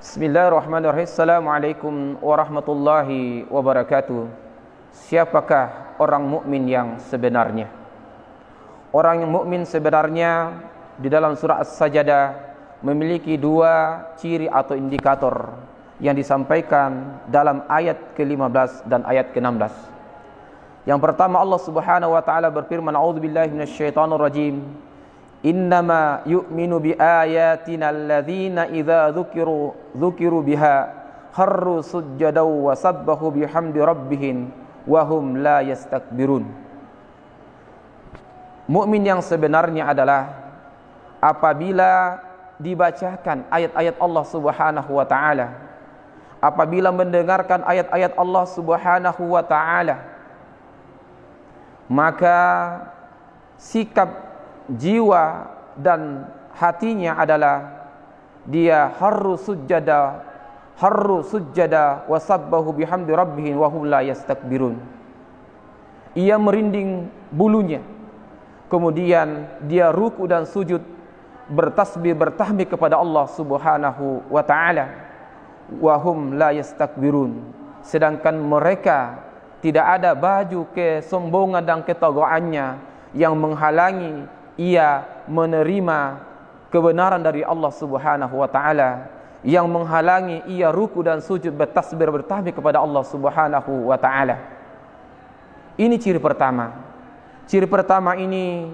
Bismillahirrahmanirrahim. Assalamualaikum warahmatullahi wabarakatuh. Siapakah orang mukmin yang sebenarnya? Orang yang mukmin sebenarnya di dalam surah As-Sajdah memiliki dua ciri atau indikator yang disampaikan dalam ayat ke-15 dan ayat ke-16. Yang pertama, Allah Subhanahu wa taala berfirman, "A'udzubillahi minasyaitonir rajim. Innama yu'minu bi ayatina alladzina idza dzukiru biha kharru sujjadaw wa sabbahu bihamdi rabbihim wa hum la yastakbirun." Mukmin yang sebenarnya adalah apabila dibacakan ayat-ayat Allah Subhanahu wa taala, apabila mendengarkan ayat-ayat Allah Subhanahu wa taala, maka sikap jiwa dan hatinya adalah dia harru sujjada wa sabbahu bihamdi rabbihim wa hum la yastakbirun. Ia merinding bulunya, kemudian dia ruku dan sujud bertasbih bertahmid kepada Allah Subhanahu wa taala, wa hum la yastakbirun, sedangkan mereka tidak ada baju kesombongan dan ketaguannya yang menghalangi ia menerima kebenaran dari Allah Subhanahu wa taala, yang menghalangi ia ruku dan sujud bertasbih bertahmid kepada Allah Subhanahu wa taala. Ini ciri pertama. Ciri pertama ini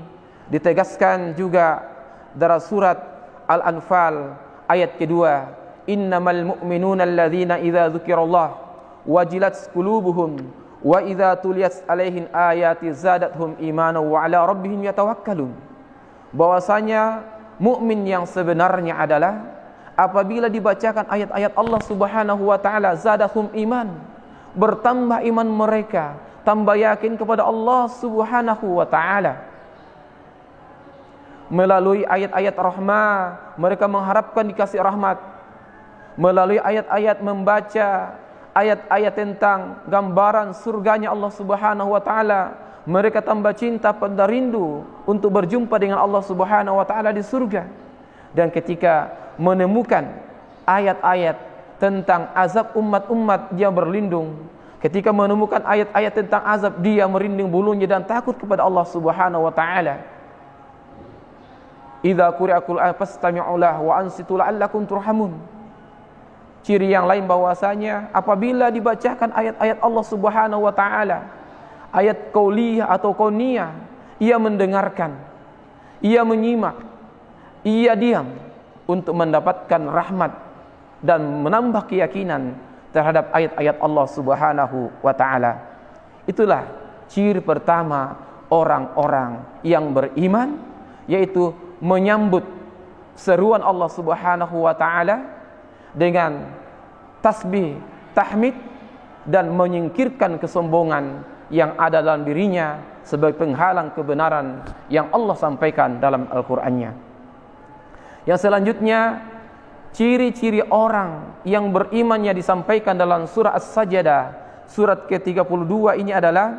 ditegaskan juga dalam surat Al-Anfal ayat kedua, "Innamal mu'minuna alladzina idza dzukirallah wajilat qulubuhum wa idza tuliyat alaihim ayati zadathum imanan wa ala rabbihim yatawakkalun." Bahwasanya mukmin yang sebenarnya adalah apabila dibacakan ayat-ayat Allah Subhanahu wa taala, zadahum iman, bertambah iman mereka, tambah yakin kepada Allah Subhanahu wa taala. Melalui ayat-ayat rahmah mereka mengharapkan dikasih rahmat. Melalui ayat-ayat membaca ayat-ayat tentang gambaran surganya Allah Subhanahu wa taala, mereka tambah cinta pada rindu untuk berjumpa dengan Allah Subhanahu wa taala di surga. Dan ketika menemukan ayat-ayat tentang azab umat-umat, dia berlindung. Ketika menemukan ayat-ayat tentang azab, dia merinding bulunya dan takut kepada Allah Subhanahu wa taala. Idza quri'al Qur'an fastami'u lahu wa ansitu la'allakum turhamun. Ciri yang lain bahwasanya apabila dibacakan ayat-ayat Allah Subhanahu wa taala, ayat qauliyah atau kauniyah, ia mendengarkan, ia menyimak, ia diam untuk mendapatkan rahmat dan menambah keyakinan terhadap ayat-ayat Allah Subhanahu wa taala. Itulah ciri pertama orang-orang yang beriman, yaitu menyambut seruan Allah Subhanahu wa taala dengan tasbih, tahmid, dan menyingkirkan kesombongan yang ada dalam dirinya sebagai penghalang kebenaran yang Allah sampaikan dalam Al-Qur'annya. Yang selanjutnya, ciri-ciri orang yang beriman yang disampaikan dalam surah As-Sajdah surat ke-32 ini adalah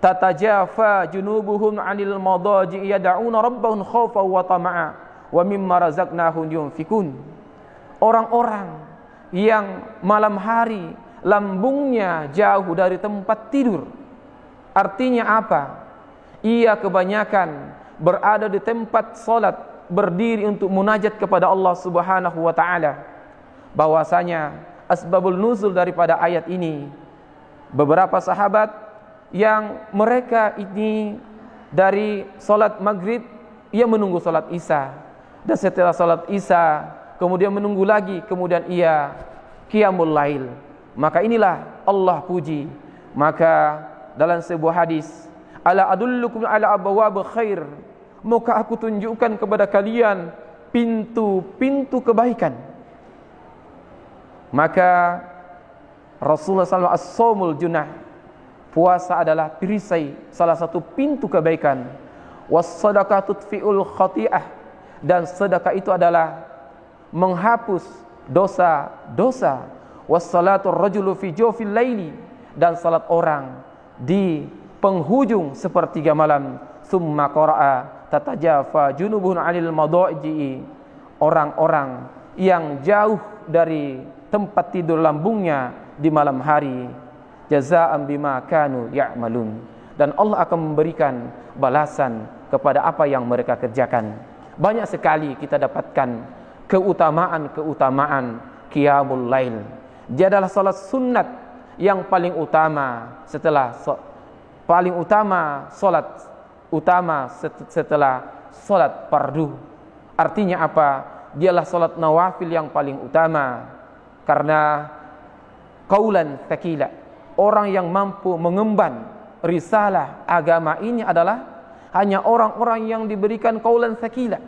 tatajafa junubuhum 'anil madaji' yad'una rabbahum khaufan wa tama'a wa mimma razaqnahum yunfikun. Orang-orang yang malam hari lambungnya jauh dari tempat tidur. Artinya apa? Ia kebanyakan berada di tempat salat, berdiri untuk munajat kepada Allah Subhanahu wa taala. Bahwasanya asbabul nuzul daripada ayat ini, beberapa sahabat yang mereka ini dari salat maghrib ia menunggu salat isya, dan setelah salat isya kemudian menunggu lagi, kemudian ia qiyamul lail. Maka inilah Allah puji. Maka dalam sebuah hadis, ala adullukum ala abwab khair, maukah aku tunjukkan kepada kalian pintu-pintu kebaikan? Maka Rasulullah SAW, as-shaumul junnah, puasa adalah perisai, salah satu pintu kebaikan. Was-sadaqah tudfi'ul khati'ah, dan sedekah itu adalah menghapus dosa-dosa. Was-salatur rajulu fi jawfil laili, dan salat orang di penghujung sepertiga malam. Summa qara'a tatajafa junubuhum 'anil madaji, orang-orang yang jauh dari tempat tidur lambungnya di malam hari. Jazaa'an bima kanu ya'malun. Dan Allah akan memberikan balasan kepada apa yang mereka kerjakan. Banyak sekali kita dapatkan keutamaan-keutamaan qiyamul lail. Dia adalah salat sunnat yang paling utama setelah salat fardu. Artinya apa? Dialah salat nawafil yang paling utama, karena qaulan tsaqila, orang yang mampu mengemban risalah agama ini adalah hanya orang-orang yang diberikan qaulan tsaqila.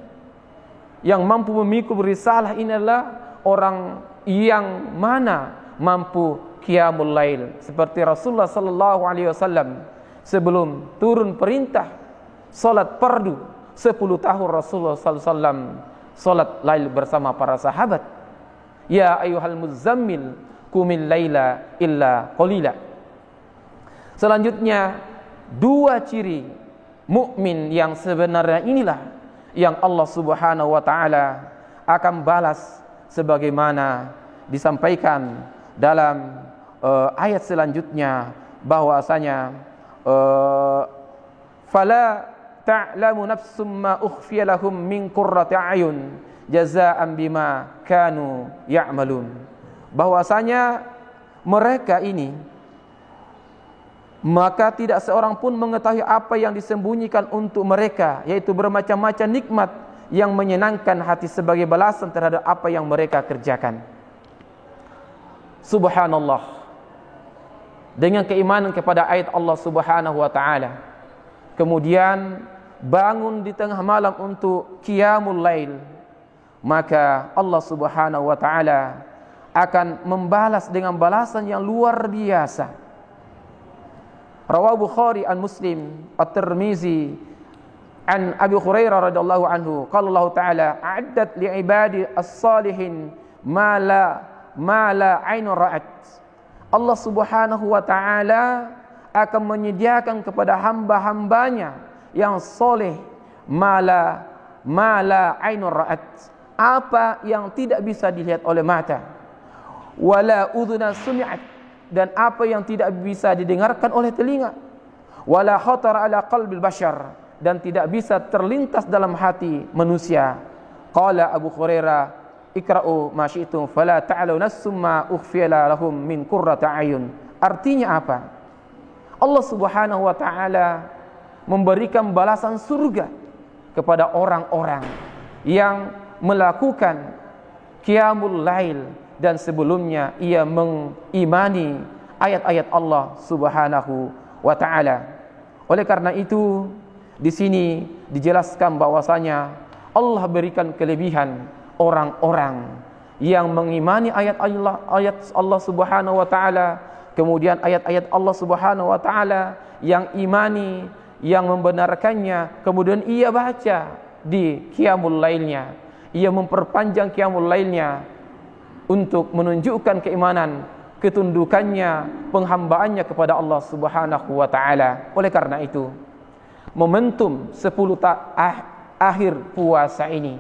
Yang mampu memikul risalah ini adalah orang yang mana mampu qiyamul lail. Seperti Rasulullah sallallahu alaihi wasallam sebelum turun perintah salat fardu 10 tahun, Rasulullah sallallahu alaihi wasallam salat lail bersama para sahabat. Ya ayyuhal muzammil qumil laila illa qalila. Selanjutnya, dua ciri mukmin yang sebenarnya inilah yang Allah Subhanahu wa taala akan balas sebagaimana disampaikan dalam ayat selanjutnya, bahwasanya fala ta'lamu nafsum ma ukhfiya lahum min qurrati a'yun jazaa'an bima kanu ya'malun. Bahwasanya mereka ini, maka tidak seorang pun mengetahui apa yang disembunyikan untuk mereka, yaitu bermacam-macam nikmat yang menyenangkan hati sebagai balasan terhadap apa yang mereka kerjakan. Subhanallah. Dengan keimanan kepada ayat Allah Subhanahu wa taala, kemudian bangun di tengah malam untuk qiyamul lail, maka Allah Subhanahu wa taala akan membalas dengan balasan yang luar biasa. Rawahu Bukhari an Muslim at-Tirmizi an Abi Hurairah radhiyallahu anhu, qala Allah taala a'addat li ibadi as-salihin ma la 'ainun ra'at. Allah Subhanahu wa taala akan menyediakan kepada hamba-hambanya yang soleh ma la 'ainun ra'at, apa yang tidak bisa dilihat oleh mata, wala udhuna sumi'at, dan apa yang tidak bisa didengarkan oleh telinga, wala khatar ala qalbil bashar, dan tidak bisa terlintas dalam hati manusia. Qala Abu Hurairah, ikra'u ma syi'tum fala ta'lamu nafsum ma ukhfiya lahum min qurrati a'yun. Artinya apa? Allah Subhanahu wa taala memberikan balasan surga kepada orang-orang yang melakukan qiyamul lail dan sebelumnya ia mengimani ayat-ayat Allah Subhanahu wa taala. Oleh karena itu, di sini dijelaskan bahwasanya Allah berikan kelebihan orang-orang yang mengimani ayat Allah Subhanahu wa taala, kemudian ayat-ayat Allah Subhanahu wa taala yang imani, yang membenarkannya, kemudian ia baca di qiyamul lailnya, ia memperpanjang qiyamul lailnya untuk menunjukkan keimanan, ketundukannya, penghambaannya kepada Allah Subhanahu wa taala. Oleh karena itu, momentum 10 akhir puasa ini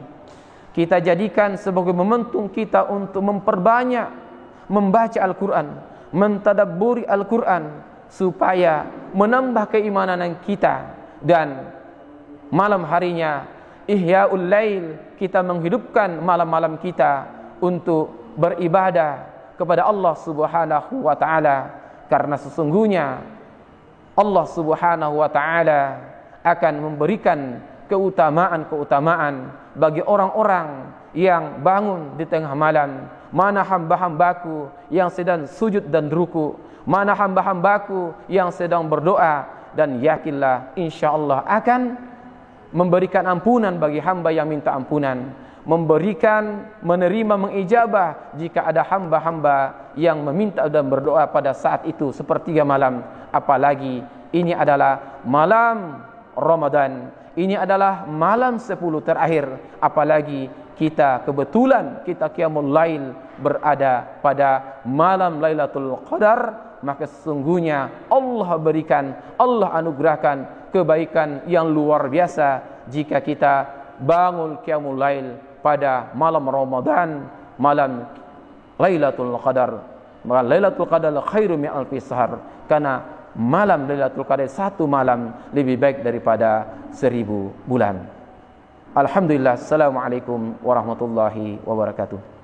kita jadikan sebagai momentum kita untuk memperbanyak membaca Al-Quran, mentadabburi Al-Quran, supaya menambah keimanan kita, dan malam harinya ihya'ul lail, kita menghidupkan malam-malam kita untuk beribadah kepada Allah Subhanahu wa taala, karena sesungguhnya Allah Subhanahu wa taala akan memberikan keutamaan-keutamaan bagi orang-orang yang bangun di tengah malam. Mana hamba-hambaku yang sedang sujud dan ruku, mana hamba-hambaku yang sedang berdoa, dan yakinlah insyaallah akan memberikan ampunan bagi hamba yang minta ampunan, memberikan, menerima, mengijabah jika ada hamba-hamba yang meminta dan berdoa pada saat itu sepertiga malam. Apalagi ini adalah malam Ramadan, ini adalah malam 10 terakhir, apalagi kita kebetulan kita qiyamul lail berada pada malam Lailatul Qadar, maka sesungguhnya Allah berikan, Allah anugerahkan kebaikan yang luar biasa jika kita bangun qiyamul lail pada malam Ramadan malam Lailatul Qadar. Maka Lailatul Qadar khairu min alfi syahr, karena malam Lailatul Qadar satu malam lebih baik daripada 1000 bulan. Alhamdulillah. Assalamualaikum warahmatullahi wabarakatuh.